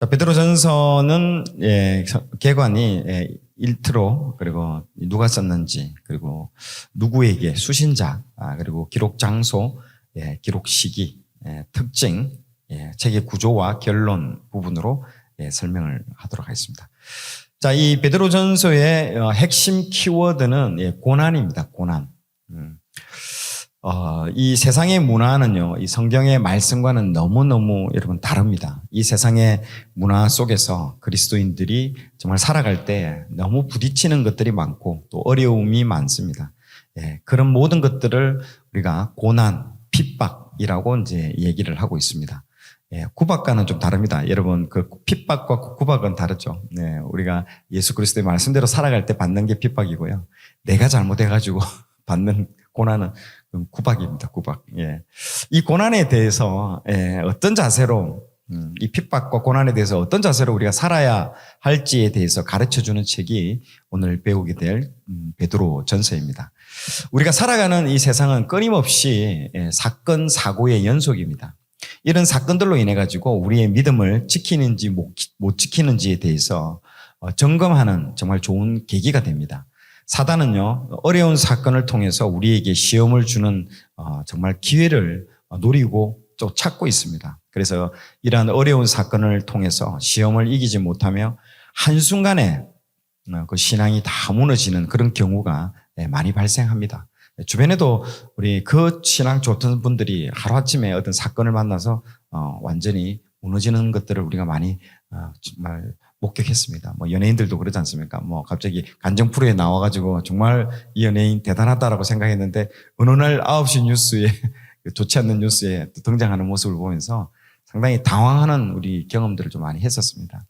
베드로전서는 개관이 일트로, 그리고 누가 썼는지, 그리고 누구에게, 수신자, 그리고 기록 장소, 기록 시기, 특징, 책의 구조와 결론 부분으로 설명을 하도록 하겠습니다. 자, 이 베드로전서의 핵심 키워드는 고난입니다. 고난. 이 세상의 문화는요, 이 성경의 말씀과는 너무너무 여러분 다릅니다. 이 세상의 문화 속에서 그리스도인들이 정말 살아갈 때 너무 부딪히는 것들이 많고 또 어려움이 많습니다. 그런 모든 것들을 우리가 고난, 핍박이라고 이제 얘기를 하고 있습니다. 구박과는 좀 다릅니다. 여러분, 그 핍박과 구박은 다르죠. 우리가 예수 그리스도의 말씀대로 살아갈 때 받는 게 핍박이고요. 내가 잘못해가지고 받는 고난은 구박입니다. 구박. 이 고난에 대해서 어떤 자세로, 이 핍박과 고난에 대해서 어떤 자세로 우리가 살아야 할지에 대해서 가르쳐주는 책이 오늘 배우게 될 베드로전서입니다. 우리가 살아가는 이 세상은 끊임없이 사건, 사고의 연속입니다. 이런 사건들로 인해 가지고 우리의 믿음을 지키는지 못 지키는지에 대해서 점검하는 정말 좋은 계기가 됩니다. 사단은요, 어려운 사건을 통해서 우리에게 시험을 주는 정말 기회를 노리고 또 찾고 있습니다. 그래서 이러한 어려운 사건을 통해서 시험을 이기지 못하며 한순간에 그 신앙이 다 무너지는 그런 경우가 많이 발생합니다. 주변에도 우리 그 신앙 좋던 분들이 하루아침에 어떤 사건을 만나서 완전히 무너지는 것들을 우리가 많이 정말 목격했습니다. 뭐 연예인들도 그러지 않습니까? 뭐 갑자기 간정 프로에 나와가지고 정말 이 연예인 대단하다라고 생각했는데 어느 날 9시 뉴스에 좋지 않는 뉴스에 또 등장하는 모습을 보면서 상당히 당황하는 우리 경험들을 좀 많이 했었습니다.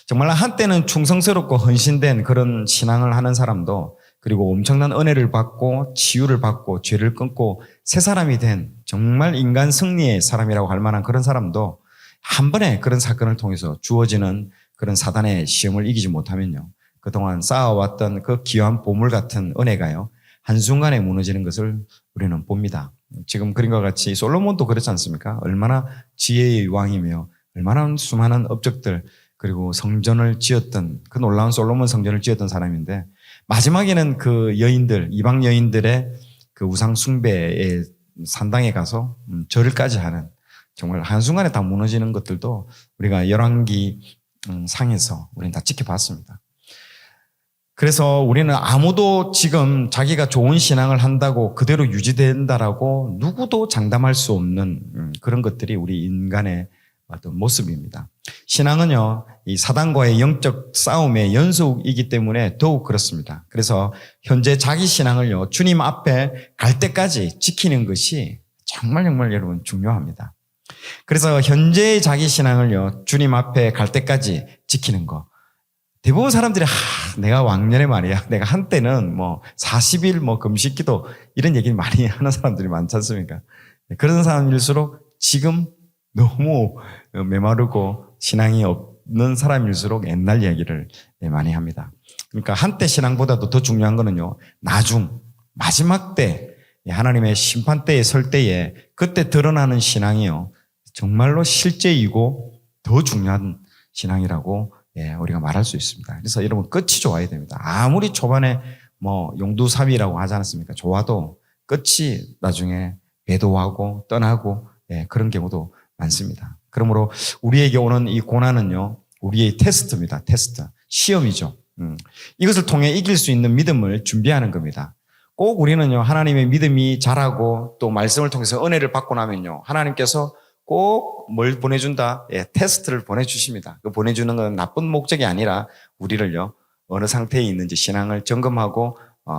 정말 한때는 충성스럽고 헌신된 그런 신앙을 하는 사람도, 그리고 엄청난 은혜를 받고 치유를 받고 죄를 끊고 새 사람이 된 정말 인간 승리의 사람이라고 할 만한 그런 사람도 한 번에 그런 사건을 통해서 주어지는 그런 사단의 시험을 이기지 못하면요, 그동안 쌓아왔던 그 귀한 보물 같은 은혜가요, 한순간에 무너지는 것을 우리는 봅니다. 지금 그림과 같이 솔로몬도 그렇지 않습니까? 얼마나 지혜의 왕이며 얼마나 수많은 업적들, 그리고 성전을 지었던, 그 놀라운 솔로몬 성전을 지었던 사람인데, 마지막에는 그 여인들, 이방 여인들의 그 우상 숭배의 산당에 가서 절을까지 하는, 정말 한순간에 다 무너지는 것들도 우리가 열왕기 상에서 우리는 다 지켜봤습니다. 그래서 우리는 아무도 지금 자기가 좋은 신앙을 한다고 그대로 유지된다라고 누구도 장담할 수 없는 그런 것들이 우리 인간의 어떤 모습입니다. 신앙은요, 이 사단과의 영적 싸움의 연속이기 때문에 더욱 그렇습니다. 그래서 현재 자기 신앙을요, 주님 앞에 갈 때까지 지키는 것이 정말 여러분 중요합니다. 그래서 현재의 자기 신앙을요, 주님 앞에 갈 때까지 지키는 거. 대부분 사람들이 내가 왕년에 말이야, 내가 한때는 40일 금식기도 이런 얘기를 많이 하는 사람들이 많지 않습니까? 그런 사람일수록 지금 너무 메마르고 신앙이 없는 사람일수록 옛날 이야기를 많이 합니다. 그러니까 한때 신앙보다도 더 중요한 거는요, 마지막 때, 하나님의 심판 때에 설 때에 그때 드러나는 신앙이요, 정말로 실제이고 더 중요한 신앙이라고 우리가 말할 수 있습니다. 그래서 여러분, 끝이 좋아야 됩니다. 아무리 초반에 용두삼이라고 하지 않았습니까? 좋아도 끝이 나중에 배도하고 떠나고 그런 경우도 많습니다. 그러므로 우리에게 오는 이 고난은요, 우리의 테스트입니다. 테스트. 시험이죠. 이것을 통해 이길 수 있는 믿음을 준비하는 겁니다. 꼭 우리는요, 하나님의 믿음이 자라고 또 말씀을 통해서 은혜를 받고 나면요, 하나님께서 꼭 뭘 보내준다? 테스트를 보내주십니다. 그 보내주는 건 나쁜 목적이 아니라 우리를요, 어느 상태에 있는지 신앙을 점검하고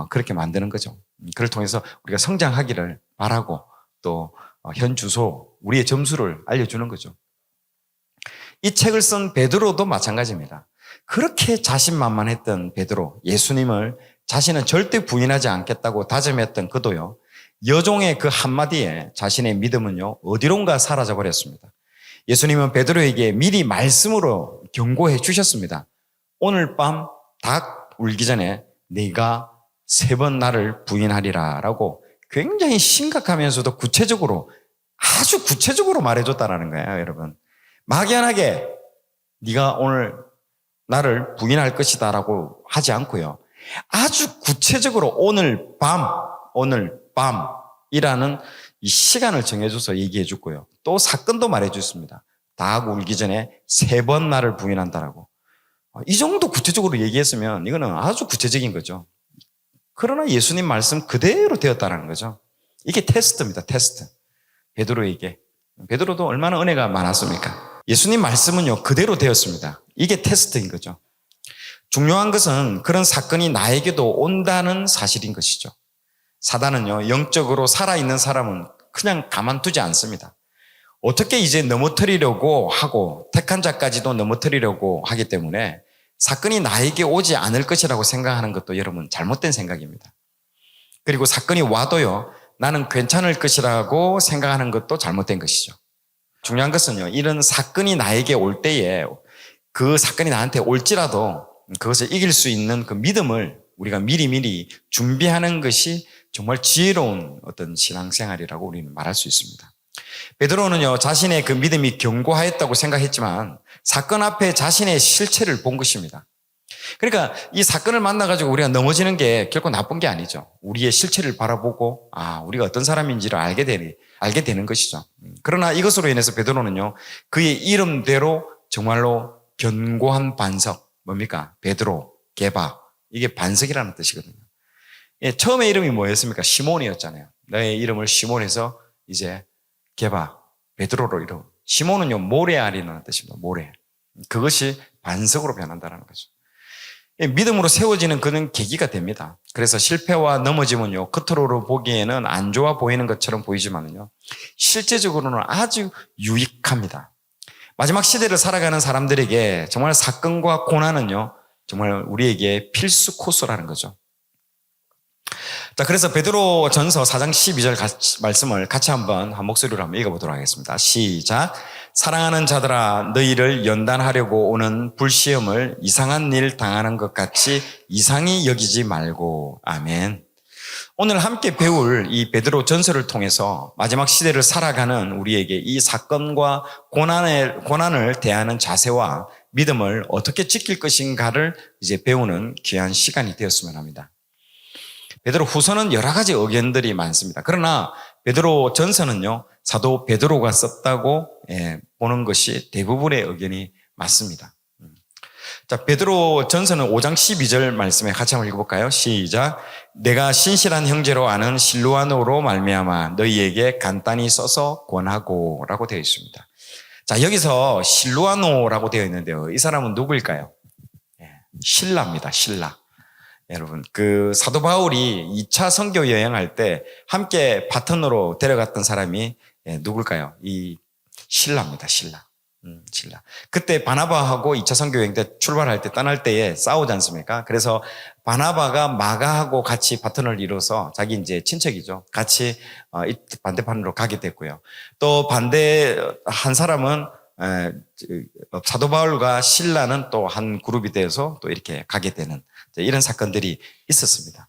그렇게 만드는 거죠. 그를 통해서 우리가 성장하기를 바라고 또 현 주소, 우리의 점수를 알려주는 거죠. 이 책을 쓴 베드로도 마찬가지입니다. 그렇게 자신만만했던 베드로, 예수님을 자신은 절대 부인하지 않겠다고 다짐했던 그도요, 여종의 그 한마디에 자신의 믿음은요, 어디론가 사라져 버렸습니다. 예수님은 베드로에게 미리 말씀으로 경고해 주셨습니다. 오늘 밤 닭 울기 전에 네가 3번 나를 부인하리라 라고 굉장히 심각하면서도 구체적으로, 아주 구체적으로 말해줬다라는 거예요, 여러분. 막연하게 네가 오늘 나를 부인할 것이다 라고 하지 않고요. 아주 구체적으로 오늘 밤이라는 이 시간을 정해줘서 얘기해 주고요. 또 사건도 말해 줬습니다. 닭 울기 전에 3번 나를 부인한다라고. 이 정도 구체적으로 얘기했으면 이거는 아주 구체적인 거죠. 그러나 예수님 말씀 그대로 되었다는 거죠. 이게 테스트입니다. 테스트. 베드로에게. 베드로도 얼마나 은혜가 많았습니까? 예수님 말씀은요 그대로 되었습니다. 이게 테스트인 거죠. 중요한 것은 그런 사건이 나에게도 온다는 사실인 것이죠. 사단은요 영적으로 살아있는 사람은 그냥 가만두지 않습니다. 어떻게 이제 넘어뜨리려고 하고 택한 자까지도 넘어뜨리려고 하기 때문에 사건이 나에게 오지 않을 것이라고 생각하는 것도 여러분 잘못된 생각입니다. 그리고 사건이 와도요 나는 괜찮을 것이라고 생각하는 것도 잘못된 것이죠. 중요한 것은요 이런 사건이 나에게 올 때에 그 사건이 나한테 올지라도 그것을 이길 수 있는 그 믿음을 우리가 미리미리 준비하는 것이 정말 지혜로운 어떤 신앙생활이라고 우리는 말할 수 있습니다. 베드로는요 자신의 그 믿음이 견고하였다고 생각했지만 사건 앞에 자신의 실체를 본 것입니다. 그러니까 이 사건을 만나가지고 우리가 넘어지는 게 결코 나쁜 게 아니죠. 우리의 실체를 바라보고 우리가 어떤 사람인지를 알게 되는 것이죠. 그러나 이것으로 인해서 베드로는요 그의 이름대로 정말로 견고한 반석, 뭡니까? 베드로, 게바, 이게 반석이라는 뜻이거든요. 처음에 이름이 뭐였습니까? 시몬이었잖아요. 너의 이름을 시몬에서 이제 게바, 베드로로 이름. 시몬은요 모래알이라는 뜻입니다. 모래. 그것이 반석으로 변한다는 거죠. 믿음으로 세워지는 그는 계기가 됩니다. 그래서 실패와 넘어짐은요 겉으로 보기에는 안 좋아 보이는 것처럼 보이지만요 실제적으로는 아주 유익합니다. 마지막 시대를 살아가는 사람들에게 정말 사건과 고난은요 정말 우리에게 필수 코스라는 거죠. 자, 그래서 베드로 전서 4장 12절 말씀을 같이 한 목소리로 한번 읽어보도록 하겠습니다. 시작. 사랑하는 자들아, 너희를 연단하려고 오는 불시험을 이상한 일 당하는 것 같이 이상히 여기지 말고. 아멘. 오늘 함께 배울 이 베드로 전서를 통해서 마지막 시대를 살아가는 우리에게 이 사건과 고난을 대하는 자세와 믿음을 어떻게 지킬 것인가를 이제 배우는 귀한 시간이 되었으면 합니다. 베드로 후서는 여러 가지 의견들이 많습니다. 그러나 베드로 전서는요, 사도 베드로가 썼다고 보는 것이 대부분의 의견이 맞습니다. 자, 베드로 전서는 5장 12절 말씀에 같이 한번 읽어볼까요? 시작. 내가 신실한 형제로 아는 실루아노로 말미암아 너희에게 간단히 써서 권하고 라고 되어 있습니다. 자, 여기서 실루아노라고 되어 있는데요. 이 사람은 누구일까요? 신라입니다. 신라. 여러분, 그 사도 바울이 2차 선교 여행할 때 함께 바턴으로 데려갔던 사람이 누굴까요? 이 신라입니다. 신라. 신라. 그때 바나바하고 2차 선교 여행 때 출발할 때 떠날 때에 싸우지 않습니까? 그래서 바나바가 마가하고 같이 바턴을 이뤄서 자기 이제 친척이죠. 같이 반대편으로 가게 됐고요. 또 반대 한 사람은 사도 바울과 신라는 또 한 그룹이 되어서 또 이렇게 가게 되는 이런 사건들이 있었습니다.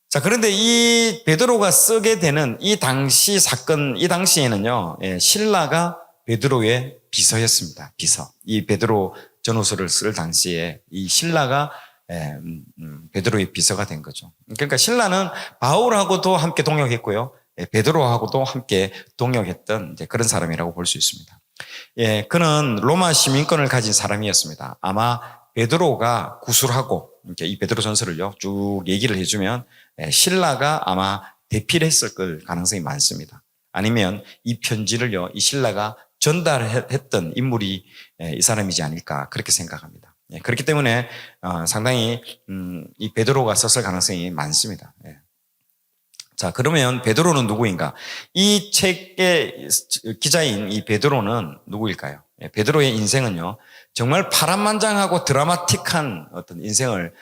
자, 그런데 이 베드로가 쓰게 되는 이 당시 사건, 이 당시에는요, 신라가 베드로의 비서였습니다. 비서. 이 베드로 전후서를 쓸 당시에 이 신라가 베드로의 비서가 된 거죠. 그러니까 신라는 바울하고도 함께 동역했고요, 베드로하고도 함께 동역했던 이제 그런 사람이라고 볼 수 있습니다. 그는 로마 시민권을 가진 사람이었습니다. 아마 베드로가 구술하고 이렇게 이 베드로 전서를요 쭉 얘기를 해주면 신라가 아마 대피를 했을 가능성이 많습니다. 아니면 이 편지를요 이 신라가 전달했던 인물이 이 사람이지 않을까 그렇게 생각합니다. 그렇기 때문에 상당히 이 베드로가 썼을 가능성이 많습니다. 자, 그러면 베드로는 누구인가? 이 책의 기자인 이 베드로는 누구일까요? 베드로의 인생은요, 정말 파란만장하고 드라마틱한 어떤 인생을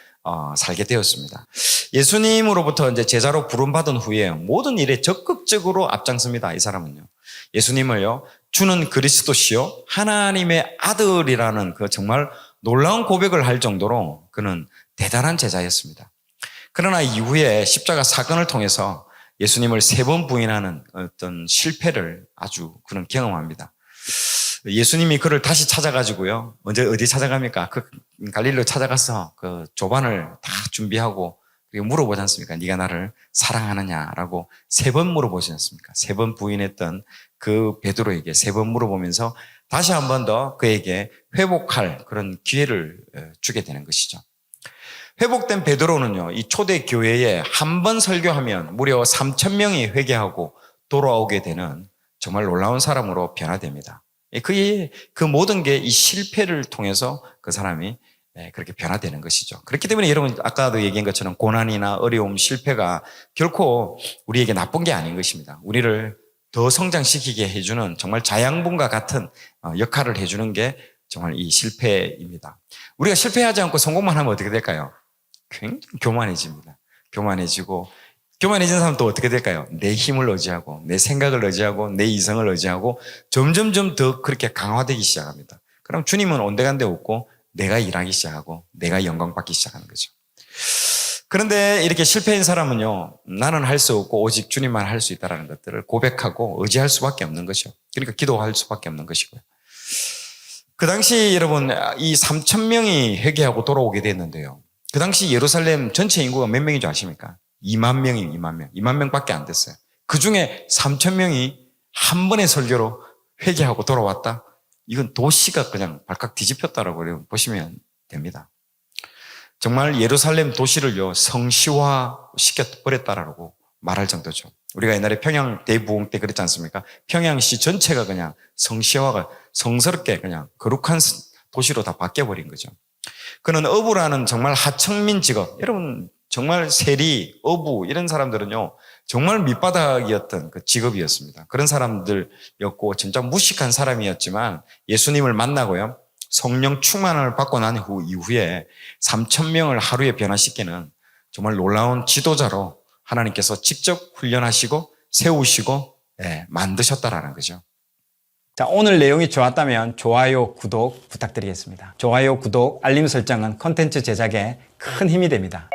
살게 되었습니다. 예수님으로부터 이제 제자로 부름받은 후에 모든 일에 적극적으로 앞장섭니다. 이 사람은요. 예수님을요, 주는 그리스도시요, 하나님의 아들이라는 그 정말 놀라운 고백을 할 정도로 그는 대단한 제자였습니다. 그러나 이후에 십자가 사건을 통해서 예수님을 3번 부인하는 어떤 실패를 아주 그는 경험합니다. 예수님이 그를 다시 찾아가지고요. 먼저 어디 찾아갑니까? 그 갈릴리로 찾아가서 그 조반을 다 준비하고 그리고 물어보지 않습니까? 네가 나를 사랑하느냐라고 3번 물어보지 않습니까? 3번 부인했던 그 베드로에게 3번 물어보면서 다시 한 번 더 그에게 회복할 그런 기회를 주게 되는 것이죠. 회복된 베드로는요, 이 초대 교회에 한 번 설교하면 무려 3,000명이 회개하고 돌아오게 되는 정말 놀라운 사람으로 변화됩니다. 그 모든 게 이 실패를 통해서 그 사람이 그렇게 변화되는 것이죠. 그렇기 때문에 여러분 아까도 얘기한 것처럼 고난이나 어려움, 실패가 결코 우리에게 나쁜 게 아닌 것입니다. 우리를 더 성장시키게 해주는 정말 자양분과 같은 역할을 해주는 게 정말 이 실패입니다. 우리가 실패하지 않고 성공만 하면 어떻게 될까요? 굉장히 교만해집니다. 교만해진 사람은 또 어떻게 될까요? 내 힘을 의지하고 내 생각을 의지하고 내 이성을 의지하고 점점점 더 그렇게 강화되기 시작합니다. 그럼 주님은 온데간데 없고 내가 일하기 시작하고 내가 영광받기 시작하는 거죠. 그런데 이렇게 실패한 사람은요, 나는 할 수 없고 오직 주님만 할 수 있다는 것들을 고백하고 의지할 수밖에 없는 것이죠. 그러니까 기도할 수밖에 없는 것이고요. 그 당시 여러분 이 3,000명이 회개하고 돌아오게 됐는데요. 그 당시 예루살렘 전체 인구가 몇 명인 줄 아십니까? 2만 명이에요. 2만 명. 2만 명밖에 안 됐어요. 그 중에 3,000명이 한 번의 설교로 회개하고 돌아왔다? 이건 도시가 그냥 발칵 뒤집혔다라고 보시면 됩니다. 정말 예루살렘 도시를요, 성시화 시켜버렸다라고 말할 정도죠. 우리가 옛날에 평양 대부흥 때 그랬지 않습니까? 평양시 전체가 그냥 성시화가 성스럽게 그냥 거룩한 도시로 다 바뀌어버린 거죠. 그는 어부라는 정말 하청민 직업, 여러분 정말 세리, 어부 이런 사람들은요 정말 밑바닥이었던 그 직업이었습니다. 그런 사람들이었고 진짜 무식한 사람이었지만 예수님을 만나고요 성령 충만을 받고 난 이후에 3,000명을 하루에 변화시키는 정말 놀라운 지도자로 하나님께서 직접 훈련하시고 세우시고 만드셨다라는 거죠. 자, 오늘 내용이 좋았다면 좋아요, 구독 부탁드리겠습니다. 좋아요, 구독, 알림 설정은 콘텐츠 제작에 큰 힘이 됩니다.